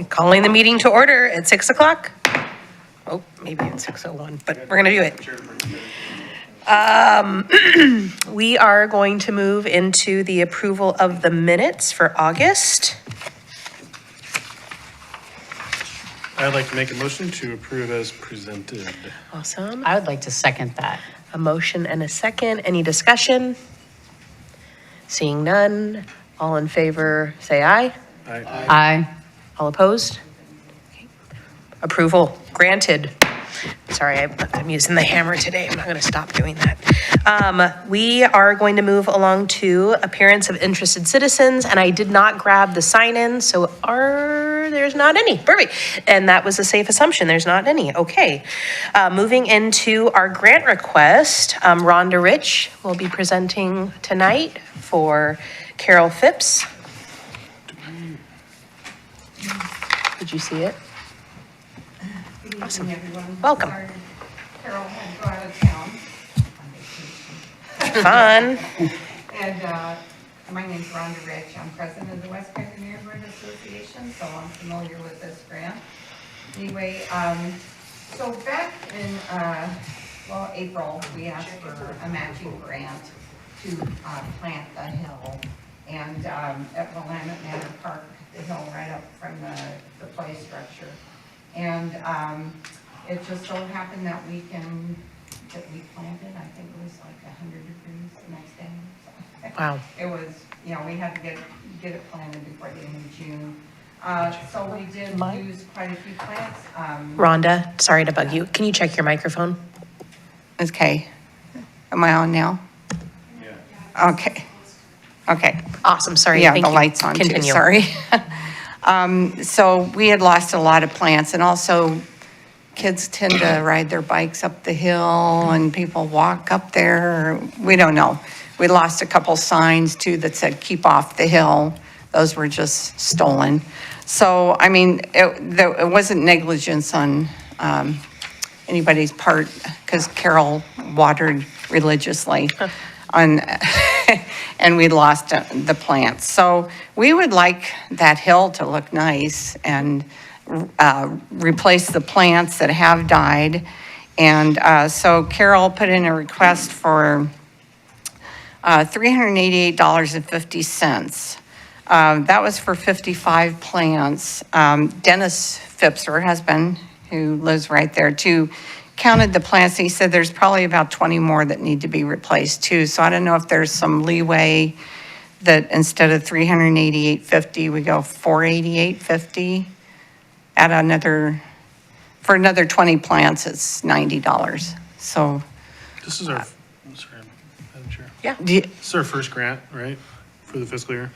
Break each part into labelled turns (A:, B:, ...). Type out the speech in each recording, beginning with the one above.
A: Calling the meeting to order at 6 o'clock. Oh, maybe it's 6:01, but we're going to do it. We are going to move into the approval of the minutes for August.
B: I'd like to make a motion to approve as presented.
A: Awesome.
C: I would like to second that.
A: A motion and a second. Any discussion? Seeing none. All in favor, say aye.
C: Aye.
A: All opposed? Okay. Approval granted. Sorry, I'm using the hammer today. I'm not going to stop doing that. We are going to move along to appearance of interested citizens, and I did not grab the sign-in, so there's not any. Perfect. And that was a safe assumption. There's not any. Okay. Moving into our grant request, Rhonda Rich will be presenting tonight for Carol Phipps. Did you see it?
D: Awesome. Everyone.
A: Welcome.
D: Sorry, Carol had to go out of town
A: Fun.
D: on vacation. And my name's Rhonda Rich. I'm president of the West Country Neighborhood Association, so I'm familiar with this grant. Anyway, so back in, April, we asked for a matching grant to plant the hill. And at Willamette Manor Park, the hill right up from the play structure. And it just so happened that weekend that we planted, I think it was like 100 degrees the next day. So
A: Wow.
D: it was, we had to get it planted before the end of June. So we did use quite a few plants.
A: Rhonda, sorry to bug you. Can you check your microphone?
D: Okay. Am I on now? Yeah. Okay.
A: Awesome. Sorry.
D: Yeah,
A: Thank
D: the
A: you.
D: light's on too,
A: Continue.
D: sorry. So we had lost a lot of plants, and also kids tend to ride their bikes up the hill and people walk up there. We don't know. We lost a couple signs too that said keep off the hill. Those were just stolen. So, I mean, it wasn't negligence on anybody's part because Carol watered religiously on, and we lost the plants. So we would like that hill to look nice and replace the plants that have died. And so Carol put in a request for $388.50. That was for 55 plants. Dennis Phipps, her husband, who lives right there too, counted the plants. He said there's probably about 20 more that need to be replaced too. So I don't know if there's some leeway that instead of $388.50, we go $488.50 at for another 20 plants, it's $90. So.
B: This is our, sorry, Madam Chair.
A: Yeah.
B: This is our first grant, right, for the fiscal year?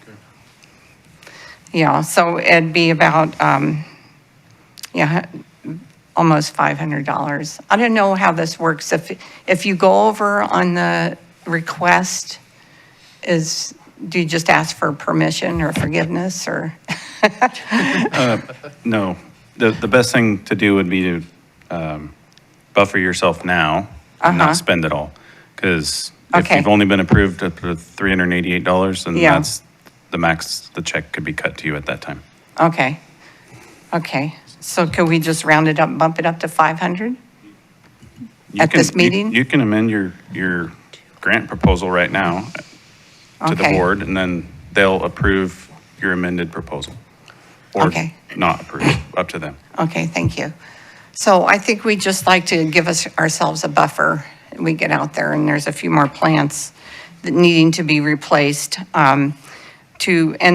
B: Okay.
D: Yeah, so it'd be about, almost $500. I don't know how this works. If you go over on the request, do you just ask for permission or forgiveness or?
E: No, the best thing to do would be to buffer yourself now and not spend it all. Because if
D: Okay.
E: you've only been approved up to $388, then
D: Yeah.
E: that's the max the check could be cut to you at that time.
D: Okay. So could we just round it up, bump it up to 500? At this meeting?
E: You can amend your grant proposal right now to the
D: Okay.
E: board, and then they'll approve your amended proposal. Or
D: Okay.
E: not approve, up to them.
D: Okay, thank you. So I think we just like to give ourselves a buffer. We get out there and there's a few more plants that needing to be replaced. And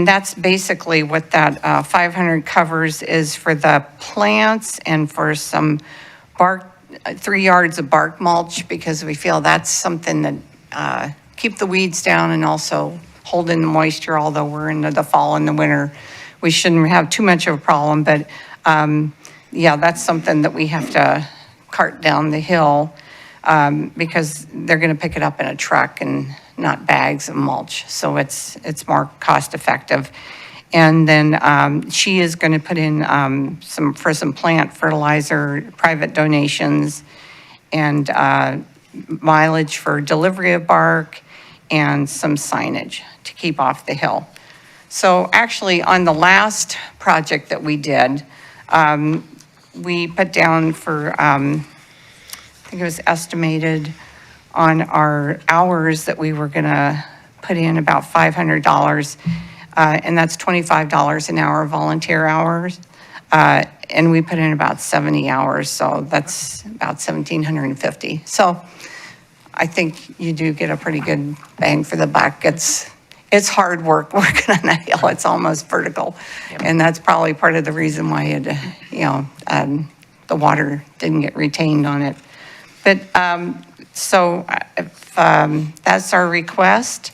D: that's basically what that 500 covers is for the plants and for some bark, 3 yards of bark mulch, because we feel that's something that keep the weeds down and also hold in the moisture, although we're into the fall and the winter. We shouldn't have too much of a problem, but that's something that we have to cart down the hill because they're going to pick it up in a truck and not bags of mulch. So it's more cost effective. And then she is going to put in some plant fertilizer, private donations, and mileage for delivery of bark, and some signage to keep off the hill. So actually, on the last project that we did, we put down for, I think it was estimated on our hours that we were gonna put in about $500, and that's $25 an hour volunteer hours. And we put in about 70 hours, so that's about 1,750. So I think you do get a pretty good bang for the buck. It's hard work working on that hill. It's almost vertical. And that's probably part of the reason why it, the water didn't get retained on it. But, so if, that's our request.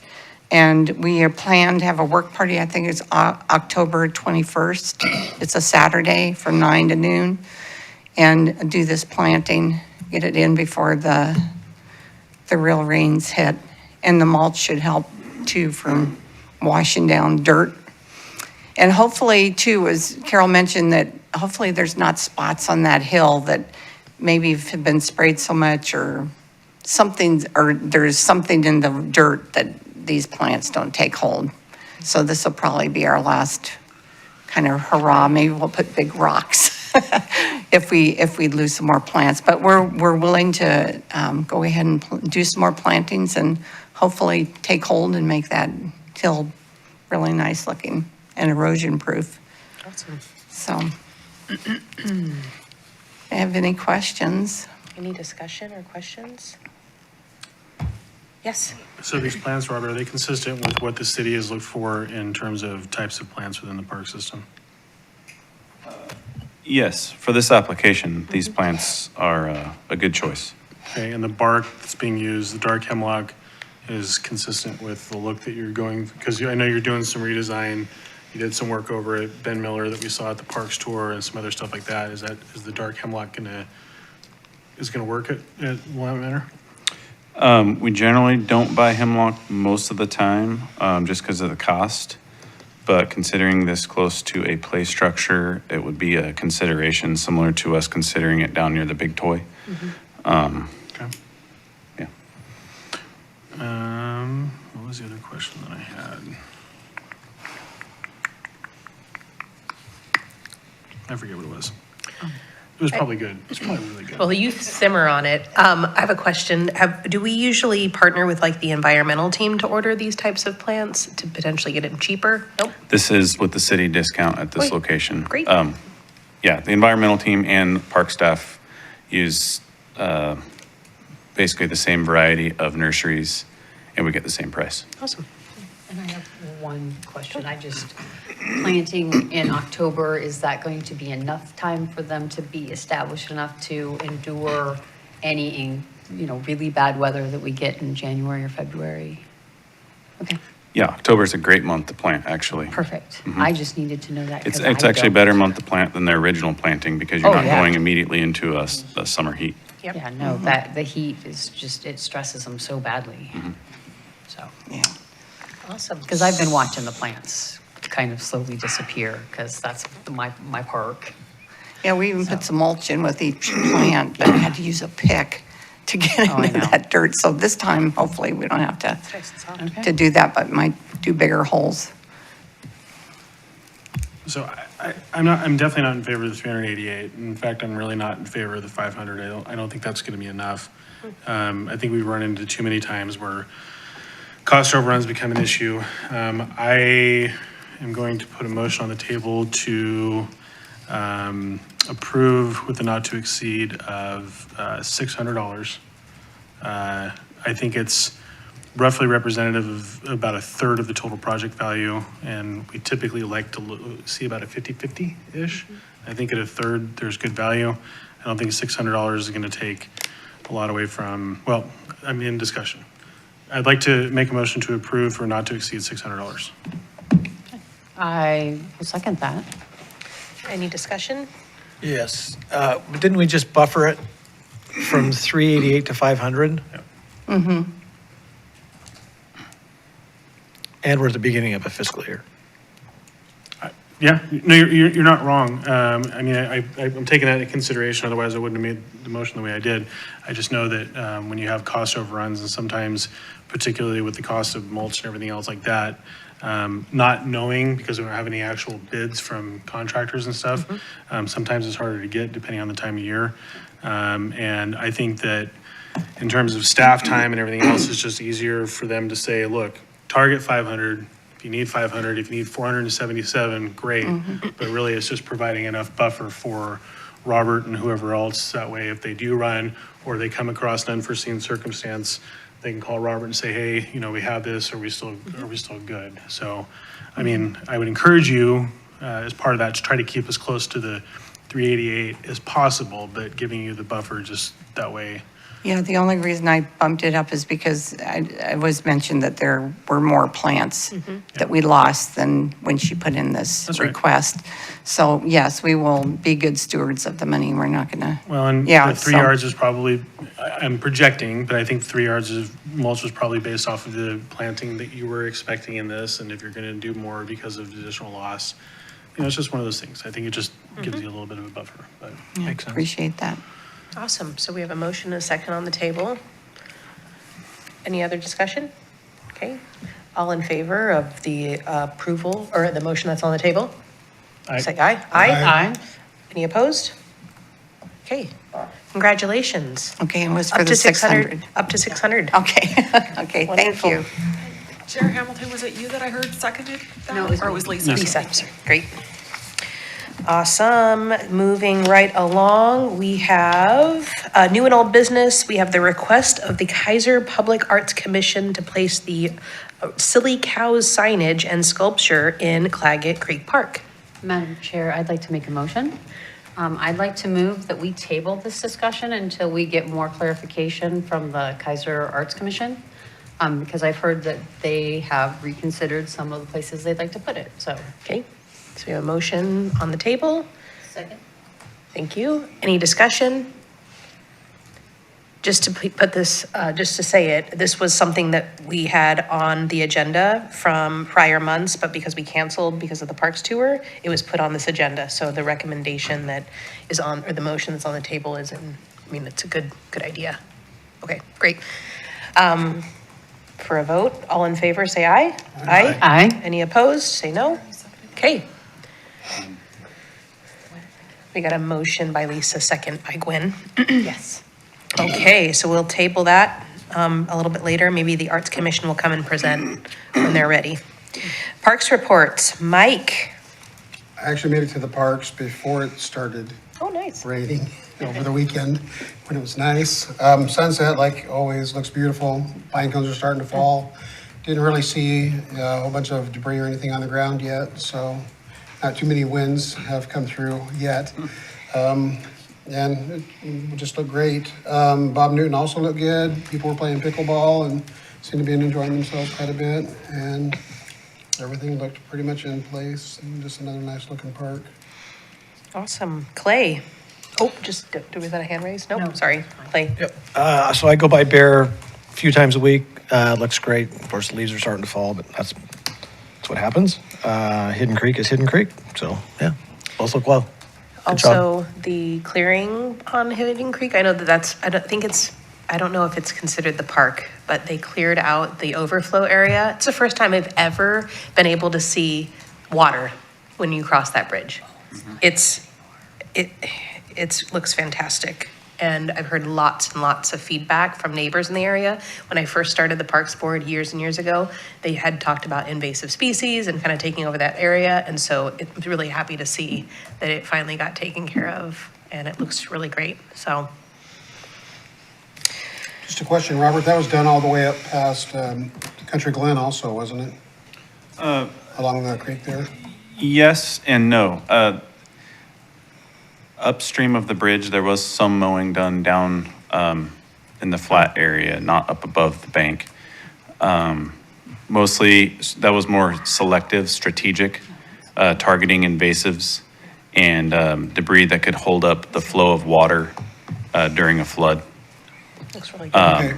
D: And we are planned to have a work party, I think it's October 21st. It's a Saturday from 9 to noon. And do this planting, get it in before the real rains hit. And the mulch should help too from washing down dirt. And hopefully too, as Carol mentioned, that hopefully there's not spots on that hill that maybe have been sprayed so much or something, or there's something in the dirt that these plants don't take hold. So this will probably be our last kind of hurrah. Maybe we'll put big rocks if we lose some more plants. But we're willing to go ahead and do some more plantings and hopefully take hold and make that hill really nice looking and erosion proof.
A: Awesome.
D: So, have any questions?
A: Any discussion or questions? Yes.
B: So these plants, Robert, are they consistent with what the city has looked for in terms of types of plants within the park system?
E: Yes, for this application, these plants are a good choice.
B: Okay, and the bark that's being used, the dark hemlock, is consistent with the look that you're going, because I know you're doing some redesign. You did some work over at Ben Miller that we saw at the parks tour and some other stuff like that. Is the dark hemlock gonna work at Willamette Manor?
E: We generally don't buy hemlock most of the time, just because of the cost. But considering this close to a play structure, it would be a consideration similar to us considering it down near the Big Toy.
B: Okay.
E: Yeah.
B: What was the other question that I had? I forget what it was. It was probably good. It's probably really good.
A: Well, you simmer on it. I have a question. Do we usually partner with like the environmental team to order these types of plants to potentially get them cheaper? Nope.
E: This is with the city discount at this
A: Wait,
E: location.
A: great.
E: Yeah, the environmental team and park staff use basically the same variety of nurseries, and we get the same price.
A: Awesome.
C: And I have one question. Planting in October, is that going to be enough time for them to be established enough to endure any, really bad weather that we get in January or February? Okay,
E: Yeah, October is a great month to plant, actually.
C: perfect. I just needed to know that.
E: It's
C: 'cause
E: it's
C: I
E: actually a
C: don't.
E: better month to plant than their original planting because you're
C: Oh,
E: not
C: yeah.
E: going immediately into a summer heat.
A: Yep.
C: Yeah, no, that, the heat is just, it stresses them so badly. So,
D: Yeah.
A: Awesome.
C: because I've been watching the plants kind of slowly disappear, because that's my park.
D: Yeah, we even put some mulch in with each plant, but we had to use a pick to get
C: Oh, I
D: into
C: know.
D: that dirt. So this time, hopefully, we don't have to
C: Okay.
D: to do that, but might do bigger holes.
B: So I'm definitely not in favor of the 388. In fact, I'm really not in favor of the 500. I don't think that's going to be enough. I think we run into too many times where cost overruns become an issue. I am going to put a motion on the table to approve with the not to exceed of $600. I think it's roughly representative of about a third of the total project value, and we typically like to see about a 50-50-ish. I think at a third, there's good value. I don't think $600 is gonna take a lot away from, well, I'm in discussion. I'd like to make a motion to approve for not to exceed $600.
C: I will second that.
A: Any discussion?
F: Yes, but didn't we just buffer it from 388 to 500? And we're at the beginning of a fiscal year.
B: Yeah, no, you're not wrong. I mean, I'm taking that into consideration, otherwise I wouldn't have made the motion the way I did. I just know that when you have cost overruns, and sometimes, particularly with the cost of mulch and everything else like that, Not knowing, because we don't have any actual bids from contractors and stuff, sometimes it's harder to get depending on the time of year. And I think that in terms of staff time and everything else, it's just easier for them to say, look, target 500. If you need 500, if you need 477, great. But really, it's just providing enough buffer for Robert and whoever else. That way, if they do run or they come across an unforeseen circumstance, they can call Robert and say, hey, you know, we have this, are we still good? So, I mean, I would encourage you, as part of that, to try to keep as close to the 388 as possible, but giving you the buffer just that way.
D: Yeah, the only reason I bumped it up is because I was mentioned that there were more plants that we lost than when she put in this
B: That's right.
D: request. So yes, we will be good stewards of the money. We're not gonna,
B: Well, and
D: Yeah,
B: the 3
D: so-
B: yards is probably, I'm projecting, but I think 3 yards of mulch was probably based off of the planting that you were expecting in this, and if you're gonna do more because of additional loss, you know, it's just one of those things. I think it just gives you a little bit of a buffer, but.
F: Makes sense.
D: appreciate that.
A: Awesome. So we have a motion and a second on the table. Any other discussion? Okay. All in favor of the approval or the motion that's on the table?
B: I-
A: Say aye. Aye. Any opposed? Okay. Congratulations.
D: Okay, it was
A: Up
D: for
A: to
D: the
A: 600.
D: 600.
A: Up to 600.
D: Okay, okay, thank
A: Wonderful.
D: you.
G: Chair Hamilton, was it you that I heard seconded that?
C: No, it was
G: Or it
C: me.
G: was Lisa?
A: Lisa, sorry. Great. Awesome. Moving right along, we have new and old business. We have the request of the Keizer Public Arts Commission to place the Silly Cows signage and sculpture in Claggett Creek Park.
C: Madam Chair, I'd like to make a motion. I'd like to move that we table this discussion until we get more clarification from the Keizer Arts Commission, because I've heard that they have reconsidered some of the places they'd like to put it, so.
A: Okay, so we have a motion on the table.
C: Second.
A: Thank you. Any discussion? Just to put this, just to say it, this was something that we had on the agenda from prior months, but because we canceled because of the parks tour, it was put on this agenda. So the recommendation that is on, or the motion that's on the table is, I mean, it's a good idea. Okay, great. For a vote, all in favor, say aye. Aye.
C: Aye.
A: Any opposed, say no. Okay. We got a motion by Lisa, second by Gwen.
C: Yes.
A: Okay, so we'll table that a little bit later. Maybe the Arts Commission will come and present when they're ready. Parks reports, Mike.
H: I actually made it to the parks before it started
A: Oh, nice.
H: raining over the weekend when it was nice. Sunset, like always, looks beautiful. Pine cones are starting to fall. Didn't really see a whole bunch of debris or anything on the ground yet, so not too many winds have come through yet. And it just looked great. Bob Newton also looked good. People were playing pickleball and seemed to be enjoying themselves quite a bit. And everything looked pretty much in place. And just another nice looking park.
A: Awesome. Clay. Oh, just, was that a hand raise?
C: No.
A: Nope, sorry. Clay.
F: So I go by Bear a few times a week. Looks great. Of course, the leaves are starting to fall, but that's what happens. Hidden Creek is Hidden Creek. So, yeah, both look well. Good job.
A: Also, the clearing on Hidden Creek, I know that's, I don't know if it's considered the park, but they cleared out the overflow area. It's the first time I've ever been able to see water when you cross that bridge. It looks fantastic. And I've heard lots and lots of feedback from neighbors in the area. When I first started the Parks Board years and years ago, they had talked about invasive species and kind of taking over that area. And so I'm really happy to see that it finally got taken care of and it looks really great, so.
H: Just a question, Robert, that was done all the way up past Country Glen also, wasn't it? Along the creek there?
E: Yes and no. Upstream of the bridge, there was some mowing done down in the flat area, not up above the bank. Mostly, that was more selective, strategic, targeting invasives and debris that could hold up the flow of water during a flood.
A: Looks really good.
H: Okay.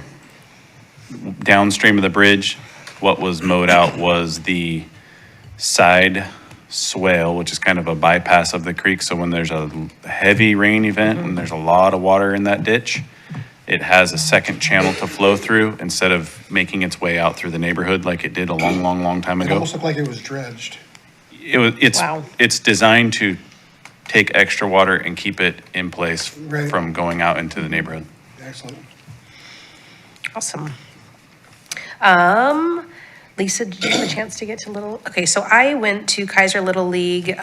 E: Downstream of the bridge, what was mowed out was the side swale, which is kind of a bypass of the creek. So when there's a heavy rain event and there's a lot of water in that ditch, it has a second channel to flow through instead of making its way out through the neighborhood like it did a long time
H: It
E: ago.
H: almost looked like it was dredged.
A: Wow.
E: It's designed to take extra water and keep it in place
H: Right.
E: from going out into the neighborhood.
H: Excellent.
A: Awesome. Lisa, did you have a chance to get to Little? Okay, so I went to Keizer Little League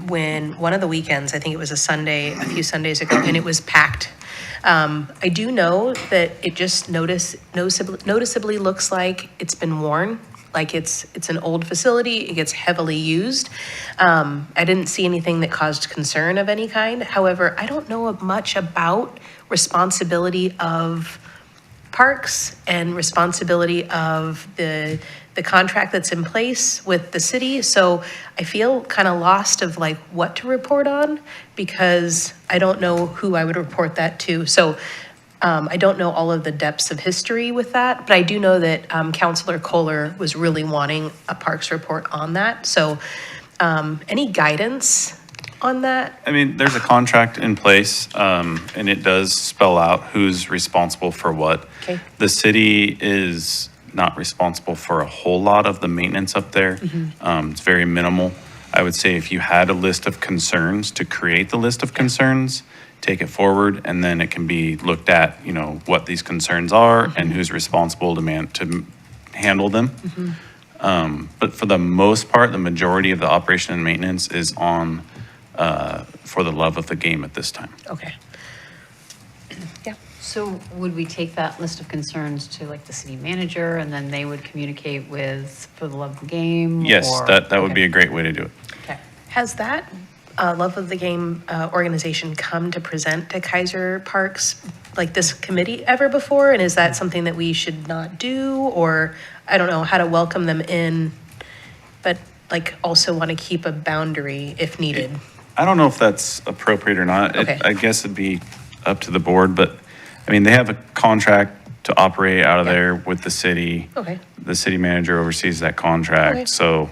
A: when one of the weekends, I think it was a Sunday, a few Sundays ago, and it was packed. I do know that it just noticeably looks like it's been worn, like it's an old facility, it gets heavily used. I didn't see anything that caused concern of any kind. However, I don't know much about responsibility of parks and responsibility of the contract that's in place with the city. So I feel kind of lost of like what to report on because I don't know who I would report that to. So I don't know all of the depths of history with that, but I do know that Councilor Kohler was really wanting a parks report on that. So any guidance on that?
E: I mean, there's a contract in place, and it does spell out who's responsible for what.
A: Okay.
E: The city is not responsible for a whole lot of the maintenance up there. It's very minimal. I would say if you had a list of concerns, to create the list of concerns, take it forward, and then it can be looked at, you know, what these concerns are and who's responsible to handle them. But for the most part, the majority of the operation and maintenance is on for the love of the game at this time.
A: Okay. Yeah.
C: So would we take that list of concerns to like the city manager and then they would communicate with For the Love of the Game?
E: Yes,
C: or-
E: that would
C: okay.
E: be a great way to do it.
C: Okay.
A: Has that Love of the Game organization come to present to Keizer Parks, like this committee ever before? And is that something that we should not do? Or I don't know how to welcome them in, but like also want to keep a boundary if needed.
E: I don't know if that's appropriate or not.
A: Okay.
E: I guess it'd be up to the board, but I mean, they have a contract to operate out of
A: Yeah.
E: there with the city.
A: Okay.
E: The city manager oversees that
A: Okay.
E: contract. So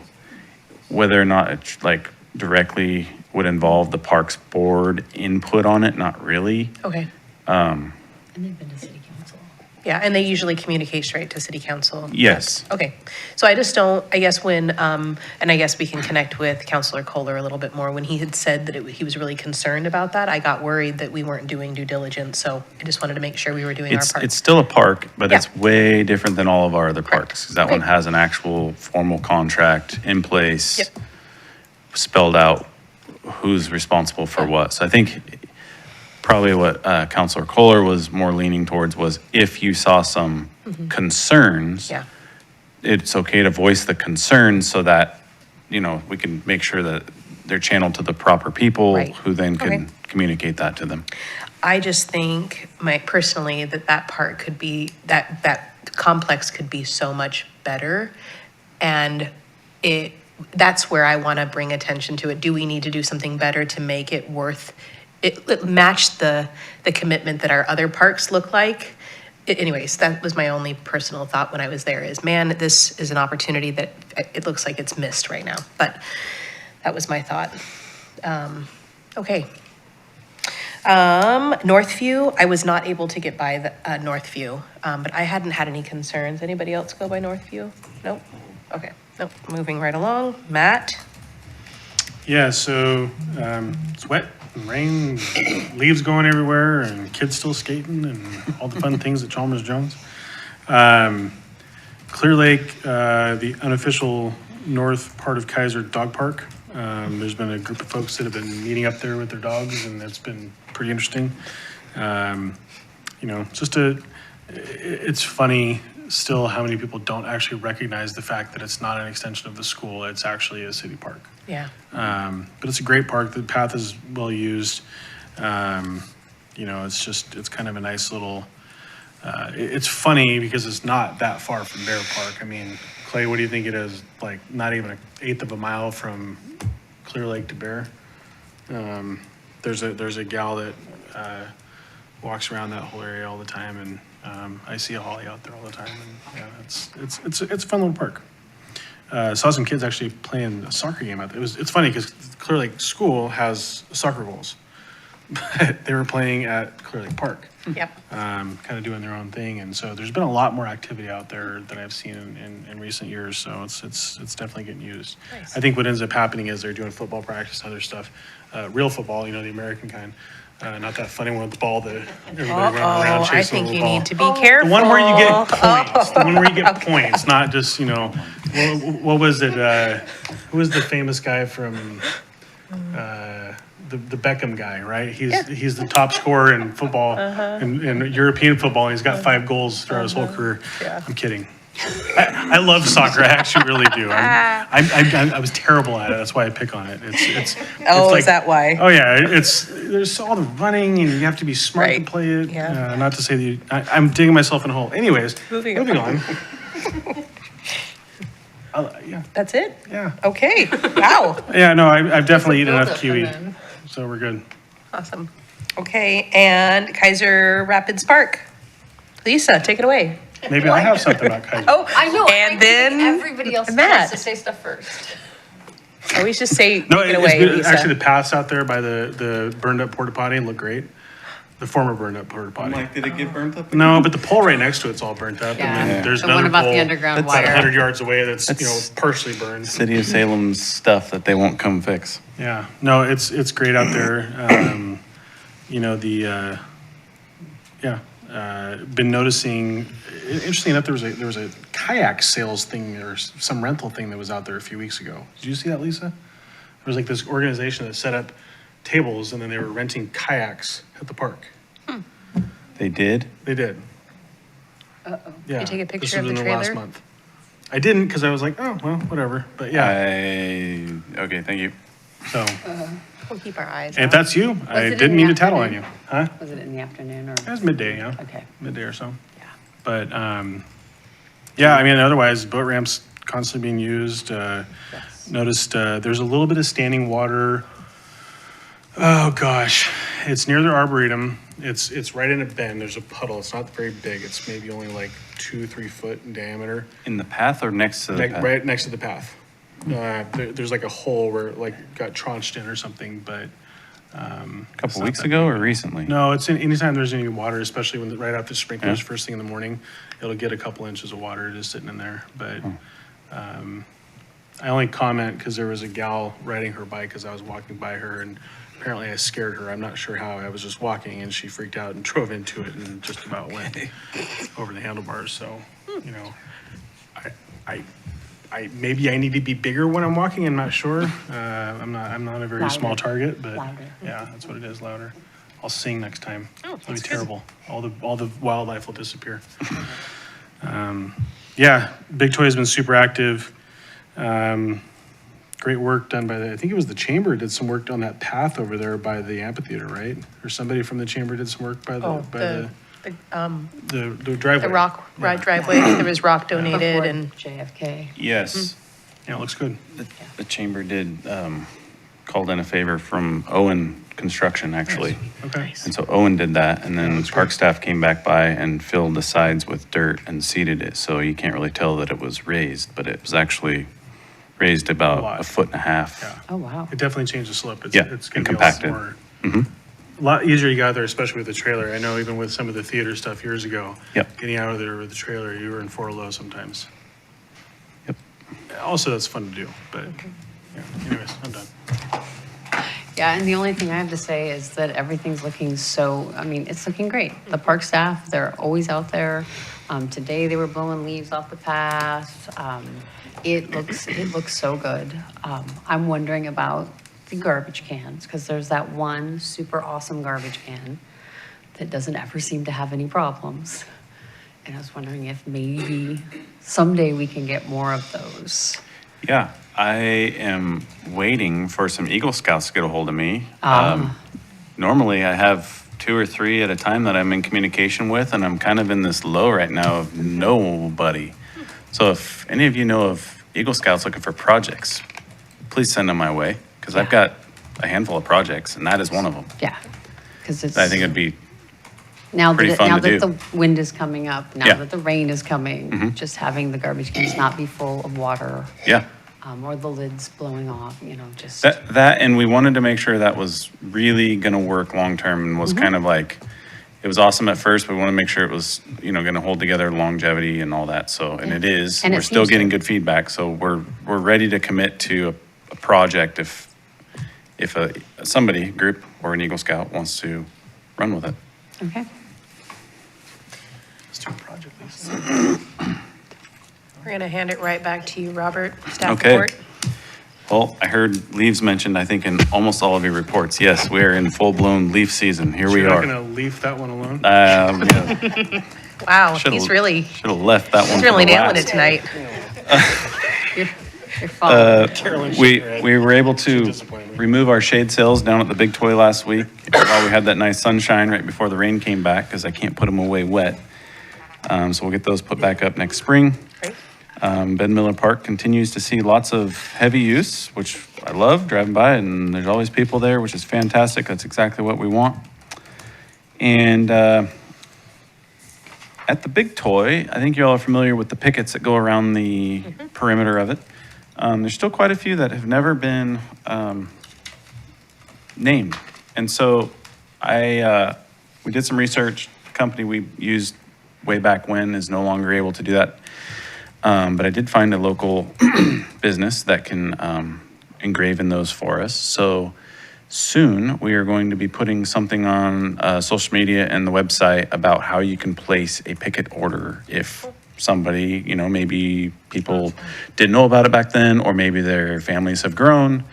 E: whether or not it's like directly would involve the Parks Board input on it, not really.
A: Okay.
C: And they've been to city council.
A: Yeah, and they usually communicate straight to city council.
E: Yes.
A: Okay, so I just don't, I guess when, and I guess we can connect with Councilor Kohler a little bit more. When he had said that he was really concerned about that, I got worried that we weren't doing due diligence. So I just wanted to make sure we were doing our part.
E: It's still a park, but
A: Yeah.
E: it's way different than all of our other
A: Correct.
E: parks. 'Cause that one
A: Okay.
E: has an actual formal contract in place.
A: Yep.
E: Spelled out who's responsible for what. So I think probably what Councilor Kohler was more leaning towards was if you saw some concerns,
A: Yeah,
E: it's okay to voice the concerns so that, you know, we can make sure that they're channeled to the proper people
A: Right.
E: who then can
A: Okay.
E: communicate that to them.
A: I just think personally that part could be, that complex could be so much better. And that's where I want to bring attention to it. Do we need to do something better to make it match the commitment that our other parks look like? Anyways, that was my only personal thought when I was there is, man, this is an opportunity that it looks like it's missed right now. But that was my thought. Okay. Northview, I was not able to get by the Northview, but I hadn't had any concerns. Anybody else go by Northview? Nope. Okay. Nope. Moving right along. Matt?
B: Yeah, so it's wet and rain, leaves going everywhere, and kids still skating, and all the fun things at Chalmers Jones. Clear Lake, the unofficial north part of Keizer Dog Park. There's been a group of folks that have been meeting up there with their dogs, and it's been pretty interesting. You know, it's funny still how many people don't actually recognize the fact that it's not an extension of the school. It's actually a city park.
A: Yeah.
B: But it's a great park. The path is well used. You know, it's kind of a nice little, it's funny because it's not that far from Bear Park. I mean, Clay, what do you think it is? Like not even 1/8 of a mile from Clear Lake to Bear. There's a gal that walks around that whole area all the time, and I see a Holly out there all the time. And yeah, it's a fun little park. Saw some kids actually playing a soccer game out there. It's funny because Clear Lake School has soccer goals. but they were playing at Clear Lake Park.
A: Yep.
B: Kind of doing their own thing. And so there's been a lot more activity out there than I've seen in recent years. So it's definitely getting used.
A: Nice.
B: I think what ends up happening is they're doing football practice and other stuff, real football, the American kind. Not that funny one with the ball that everybody running around
A: I
B: chasing
A: think
B: the
A: you
B: ball.
A: need to be careful.
B: The one where you get points. The one where you get points, not just, what was it? Who was the famous guy from the Beckham guy, right? He's the top scorer in football, in European football. And he's got 5 goals throughout his whole career.
A: Yeah.
B: I'm kidding. I love soccer. I actually really do. I was terrible at it. That's why I pick on it. It's
A: Is that why?
B: Oh yeah, there's all the running and you have to be smart
A: Right.
B: to play it.
A: Yeah.
B: Not to say that I'm digging myself in a hole. Anyways,
A: Moving
B: on. Yeah,
A: That's it?
B: yeah,
A: Okay, wow,
B: yeah. No, I've definitely eaten enough
C: build-up
B: kiwi,
C: and then-
B: so we're good.
A: awesome. Okay, and Keizer Rapids Park. Lisa, take it away.
B: Maybe I have something about Keizer.
A: Oh,
C: I know.
A: And
C: I think
A: then
C: everybody else
A: Matt.
C: has to say stuff first.
A: always just say,
B: No,
A: take it
B: it's
A: away,
B: good.
A: Lisa.
B: Actually, the paths out there by the burned up porta potty look great. The former burned up porta potty.
E: did it get burnt up?
B: No, but the pole right next to it's all burnt up,
C: Yeah.
B: and then there's
C: The
B: another
C: one about the
B: pole
C: underground
B: that's about
C: wire.
B: 100 yards away that's
E: That's-
B: partially burned.
E: City of Salem's stuff that they won't come fix.
B: Yeah, no, it's great out there. Been noticing. Interesting enough, there was a kayak sales thing or some rental thing that was out there a few weeks ago. Did you see that, Lisa? There was like this organization that set up tables and then they were renting kayaks at the park.
E: They did?
B: They did.
C: Uh-oh.
B: Yeah.
A: you take a
B: this
A: picture
B: was
A: of the
B: in last
A: trailer?
B: month. I didn't because I was like, oh well, whatever. But yeah,
E: Okay, thank you.
B: so
A: We'll keep our eyes
B: and if
A: out.
B: that's you, I
C: it in
B: didn't
C: the
B: mean to tattle on you,
C: afternoon?
B: huh?
C: Was it in the afternoon or?
B: It was midday, yeah.
C: Okay.
B: Midday or so.
C: Yeah.
B: But, yeah, I mean, otherwise, boat ramps constantly being used.
C: Yes.
B: Noticed, there's a little bit of standing water. Oh, gosh. It's near the Arboretum. It's right in a bend. There's a puddle. It's not very big. It's maybe only like 2-3 foot in diameter.
E: In the path or next to the path?
B: Right next to the path. There's like a hole where it like got tranched in or something, but,
E: A couple weeks ago or recently?
B: no, it's anytime there's any water, especially when right after sprinklers, first thing in the morning, it'll get a couple inches of water just sitting in there. But I only comment because there was a gal riding her bike as I was walking by her, and apparently I scared her. I'm not sure how. I was just walking, and she freaked out and drove into it and just about went over the handlebars. So, maybe I need to be bigger when I'm walking. I'm not sure. I'm not a very small
C: Louder.
B: target, but
C: Louder.
B: yeah, that's what it is. Louder. I'll sing next time.
A: Oh,
B: It'll be
A: that's good.
B: terrible. All the wildlife will disappear. Yeah, Big Toy has been super active. Great work done by I think it was the chamber did some work on that path over there by the amphitheater, right? Or somebody from the chamber did some work by
A: The
B: the driveway.
A: rock
B: Yeah.
A: driveway, there was rock donated
C: Before
A: and,
C: JFK.
E: Yes.
B: Yeah, it looks good.
E: The chamber did, called in a favor from Owen Construction, actually.
B: Okay.
E: And so Owen did that, and then park staff came back by and filled the sides with dirt and seeded it, so you can't really tell that it was raised, but it was actually raised
B: A
E: about
B: lot.
E: a foot and a half.
B: Yeah.
C: Oh, wow.
B: It definitely changed the slope.
E: Yeah,
B: It's
E: and
B: gonna be a lot
E: compacted.
B: more. A lot easier to get out there, especially with the trailer. I know even with some of the theater stuff years ago.
E: Yep.
B: Getting out of there with the trailer, you were in 4 low sometimes.
E: Yep.
B: Also, that's fun to do, but, yeah, anyways, I'm done.
C: Yeah, and the only thing I have to say is that everything's looking it's looking great. The park staff, they're always out there. Today they were blowing leaves off the path. It looks so good. I'm wondering about the garbage cans, because there's that one super awesome garbage can that doesn't ever seem to have any problems. And I was wondering if maybe someday we can get more of those.
E: Yeah, I am waiting for some Eagle Scouts to get a hold of me. Normally, I have 2 or 3 at a time that I'm in communication with, and I'm kind of in this low right now of nobody. So if any of you know of Eagle Scouts looking for projects, please send them my way, because I've got a handful of projects, and that is one of them.
C: Yeah, because it's.
E: I think it'd be,
C: Now
E: pretty
C: that,
E: fun
C: now
E: to
C: that
E: do.
C: the wind is coming up, now
E: Yeah.
C: that the rain is coming, just having the garbage cans not be full of water.
E: yeah,
C: or the lids blowing off, you know, just.
E: That, and we wanted to make sure that was really gonna work long-term and was kind of like, it was awesome at first, but we want to make sure it was, you know, gonna hold together longevity and all that, so, and it is.
C: And it
E: We're still
C: seems to.
E: getting good feedback, so we're ready to commit to a project if somebody, group, or an Eagle Scout wants to run with it.
C: Okay.
B: Let's do a project, Lisa.
A: We're going to hand it right back to you, Robert, staff
E: Okay.
A: report.
E: Well, I heard leaves mentioned, I think, in almost all of your reports. Yes, we are in full-blown leaf season. Here we
B: You're not
E: are.
B: gonna leave that one alone?
E: Yeah,
A: Wow,
E: should've-
A: he's really
E: Should've left that one
A: he's
E: for
A: really
E: the
A: nailing
E: last.
A: it tonight.
C: You're fine.
B: Carolyn
E: We
B: shook her head.
E: were able
B: She's
E: to
B: disappointed me.
E: remove our shade sails down at the Big Toy last week while we had that nice sunshine right before the rain came back, because I can't put them away wet. So we'll get those put back up next spring.
A: Great.
E: Ben Miller Park continues to see lots of heavy use, which I love driving by, and there's always people there, which is fantastic. That's exactly what we want. And at the Big Toy, I think you all are familiar with the pickets that go around the perimeter of it. There's still quite a few that have never been named. And so we did some research. The company we used way back when is no longer able to do that. But I did find a local business that can engraven those for us. So soon we are going to be putting something on social media and the website about how you can place a picket order if somebody, you know, maybe people didn't know about it back then, or maybe their families have grown.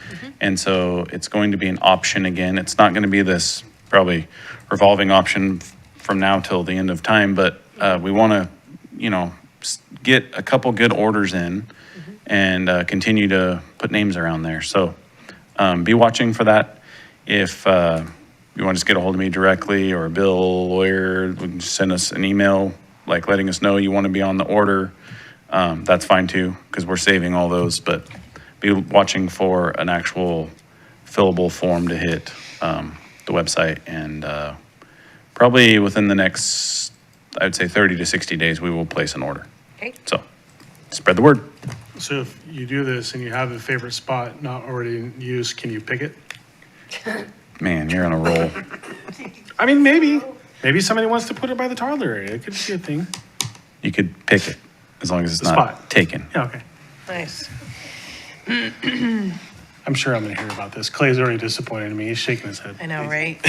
E: And so it's going to be an option again. It's not going to be this probably revolving option from now till the end of time, but we want to, you know, get a couple good orders in and continue to put names around there. So be watching for that. If you want to just get a hold of me directly, or Bill, lawyer, we can just send us an email, like letting us know you want to be on the order. That's fine too, because we're saving all those, but be watching for an actual fillable form to hit the website, and probably within the next, I would say 30 to 60 days, we will place an order.
A: Okay.
E: So spread the word.
B: So if you do this and you have a favorite spot not already in use, can you pick it?
E: Man, you're on a roll.
B: I mean, maybe somebody wants to put it by the toddler area. It could be a thing.
E: You could pick it, as long as it's
B: The
E: not
B: spot.
E: taken.
B: Yeah, okay.
A: Nice.
B: I'm sure I'm gonna hear about this. Clay's already disappointed in me. He's shaking his head.
A: I know, right?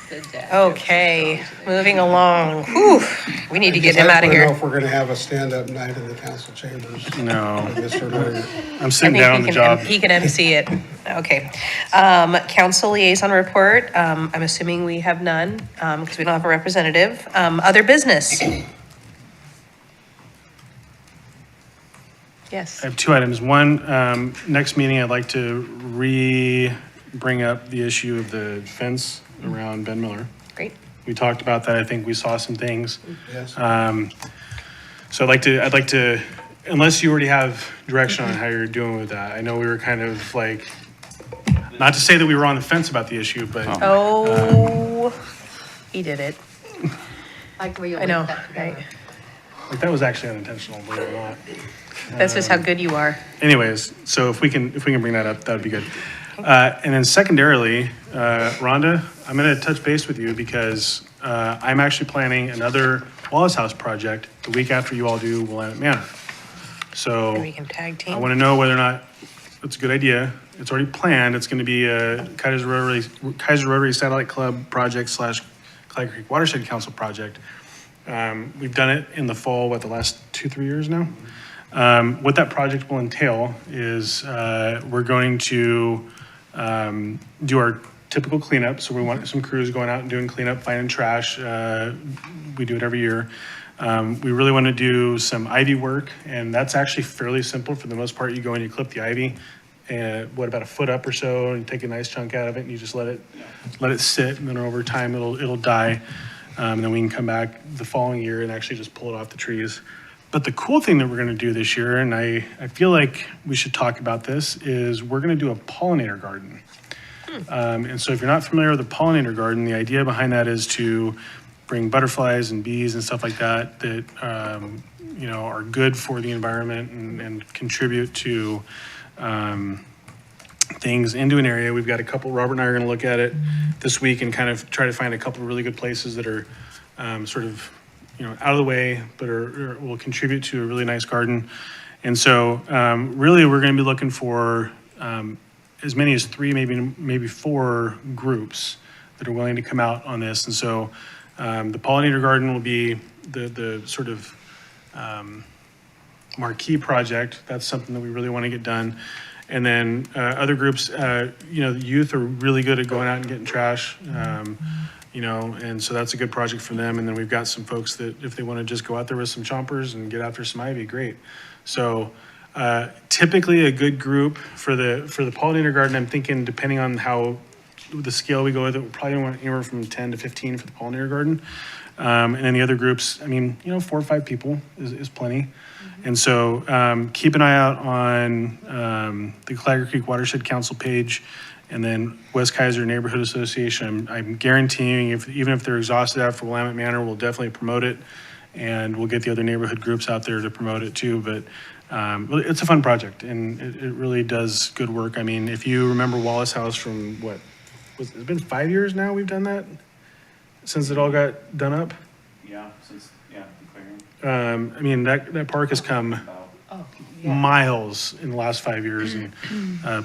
C: Good day.
A: Okay, moving along. Whew, we need to get him out of
H: I don't know
A: here.
H: if we're gonna have a stand-up night in the council chambers.
B: No,
H: Mr. Lawyer.
B: I'm
A: I
B: sitting
A: think
B: down on the job.
A: he can MC it. Okay. Council liaison report, I'm assuming we have none, because we don't have a representative. Other business? Yes.
B: I have two items. One, next meeting, I'd like to bring up the issue of the fence around Ben Miller.
A: Great.
B: We talked about that. I think we saw some things.
H: Yes.
B: So I'd like to, unless you already have direction on how you're doing with that. I know we were kind of like, not to say that we were on the fence about the issue, but
A: Oh, he did it.
C: Like where you
A: I know,
C: link that together.
A: right?
B: like, that was actually unintentional, believe it or not.
A: That's just how good you are.
B: Anyways, so if we can bring that up, that would be good. And then secondarily, Rhonda, I'm gonna touch base with you because I'm actually planning another Wallace House project the week after you all do Willamette Manor. So
A: Maybe we can tag
B: I
A: team.
B: wanna know whether or not it's a good idea. It's already planned. It's gonna be a Keizer Rotary Satellite Club project / Clyde Creek Watershed Council project. We've done it in the fall, the last 2-3 years now. What that project will entail is we're going to do our typical cleanup. So we want some crews going out and doing cleanup, finding trash. We do it every year. We really want to do some ivy work, and that's actually fairly simple for the most part. You go and you clip the ivy, about a foot up or so, and you take a nice chunk out of it, and you just let it sit, and then over time it'll die. And then we can come back the following year and actually just pull it off the trees. But the cool thing that we're gonna do this year, and I feel like we should talk about this, is we're gonna do a pollinator garden. And so if you're not familiar with a pollinator garden, the idea behind that is to bring butterflies and bees and stuff like that, that, you know, are good for the environment and contribute to, things into an area. We've got a couple, Robert and I are gonna look at it this week and kind of try to find a couple of really good places that are, sort of, you know, out of the way, but will contribute to a really nice garden. And so, really, we're gonna be looking for, as many as 3, maybe 4 groups that are willing to come out on this. And so, the pollinator garden will be the sort of, marquee project. That's something that we really want to get done. And then other groups, you know, the youth are really good at going out and getting trash, you know, and so that's a good project for them. And then we've got some folks that if they want to just go out there with some chompers and get after some ivy, great. So typically a good group for the pollinator garden, I'm thinking depending on how the scale we go with it, we're probably going to want anywhere from 10 to 15 for the pollinator garden. And then the other groups, I mean, you know, 4 or 5 people is plenty. And so keep an eye out on the Clagger Creek Watershed Council page and then West Keizer Neighborhood Association. I'm guaranteeing even if they're exhausted after Willamette Manor, we'll definitely promote it. And we'll get the other neighborhood groups out there to promote it too. But it's a fun project and it really does good work. I mean, if you remember Wallace House from it's been 5 years now we've done that? Since it all got done up?
E: Yeah, clearing.
B: I mean, that park has come miles in the last 5 years, and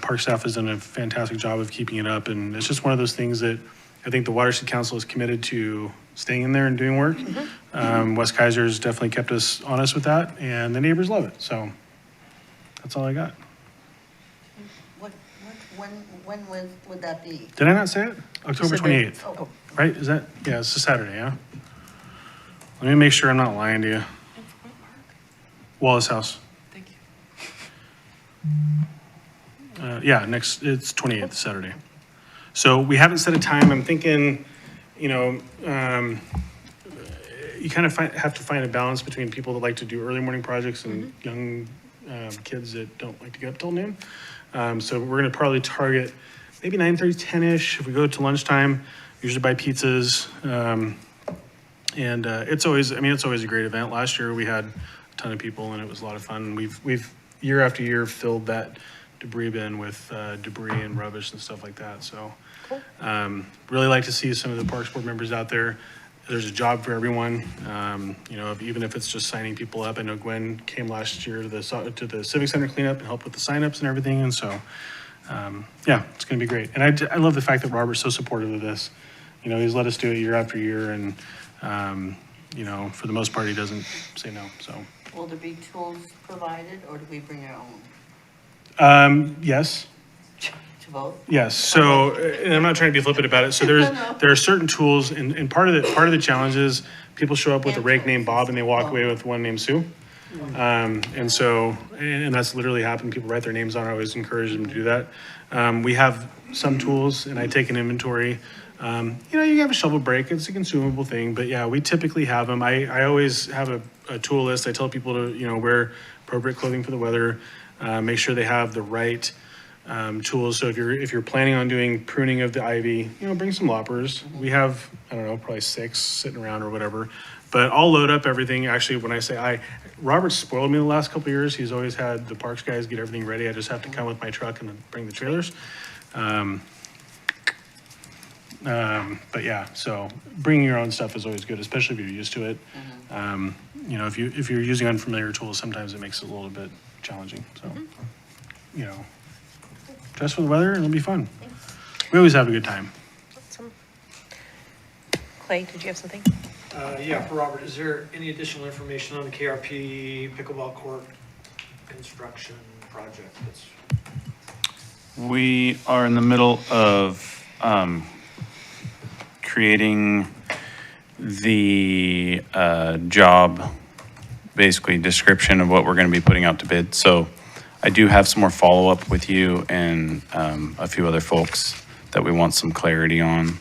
B: park staff has done a fantastic job of keeping it up. And it's just one of those things that I think the Watershed Council is committed to staying in there and doing work. West Keizer has definitely kept us honest with that, and the neighbors love it. So that's all I got.
I: When would that be?
B: Did I not say it? October
A: said that-
B: 28th, right? Is that, yeah, it's a Saturday, yeah? Let me make sure I'm not lying to you. Wallace House.
G: Thank you.
B: Yeah, it's 28th, Saturday. So we haven't set a time. I'm thinking, you know, you kind of have to find a balance between people that like to do early morning projects and young kids that don't like to get up till noon. So we're gonna probably target maybe 9:30, 10-ish. If we go to lunchtime, usually buy pizzas. And it's always a great event. Last year we had a ton of people and it was a lot of fun. We've year after year filled that debris bin with debris and rubbish and stuff like that. So really like to see some of the Parks Board members out there. There's a job for everyone. You know, even if it's just signing people up. I know Gwen came last year to the Civic Center cleanup and helped with the signups and everything. And so, yeah, it's going to be great. And I love the fact that Robert's so supportive of this. You know, he's let us do it year after year, and you know, for the most part, he doesn't say no. So.
I: Will there be tools provided, or do we bring our own
B: Yes.
I: to vote?
B: Yes, so, and I'm not trying to be flippant about it, so there are certain tools, and part of the challenge is people show up with a rake named Bob and they walk away with one named Sue. And so, and that's literally happened, people write their names on it, I always encourage them to do that. We have some tools, and I take an inventory. You know, you have a shovel brake, it's a consumable thing, but yeah, we typically have them. I always have a tool list, I tell people to, you know, wear appropriate clothing for the weather, make sure they have the right tools. So if you're planning on doing pruning of the ivy, you know, bring some loppers. We have, I don't know, probably 6 sitting around or whatever. But I'll load up everything. Actually, when I say Robert spoiled me the last couple of years. He's always had the parks guys get everything ready. I just have to come with my truck and bring the trailers. But yeah, so bringing your own stuff is always good, especially if you're used to it. You know, if you're using unfamiliar tools, sometimes it makes it a little bit challenging. So, you know, dress for the weather and it'll be fun. We always have a good time.
A: Awesome. Clay, did you have something?
J: Yeah, for Robert, is there any additional information on the KRP pickleball court construction project?
E: We are in the middle of creating the job, basically description of what we're going to be putting out to bid. So I do have some more follow-up with you and a few other folks that we want some clarity on.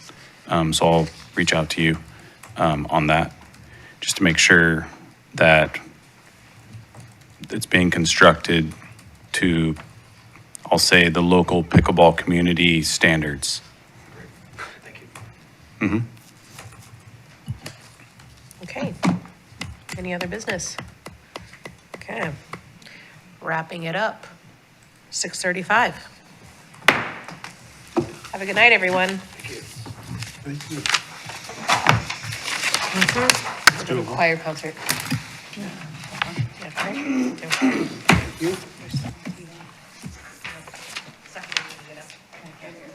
E: So I'll reach out to you on that, just to make sure that it's being constructed to, I'll say, the local pickleball community standards.
J: Thank you.
A: Any other business? Okay. Wrapping it up. 6:35. Have a good night, everyone.
H: Thank you.
A: Choir concert. Yeah, right?
H: You?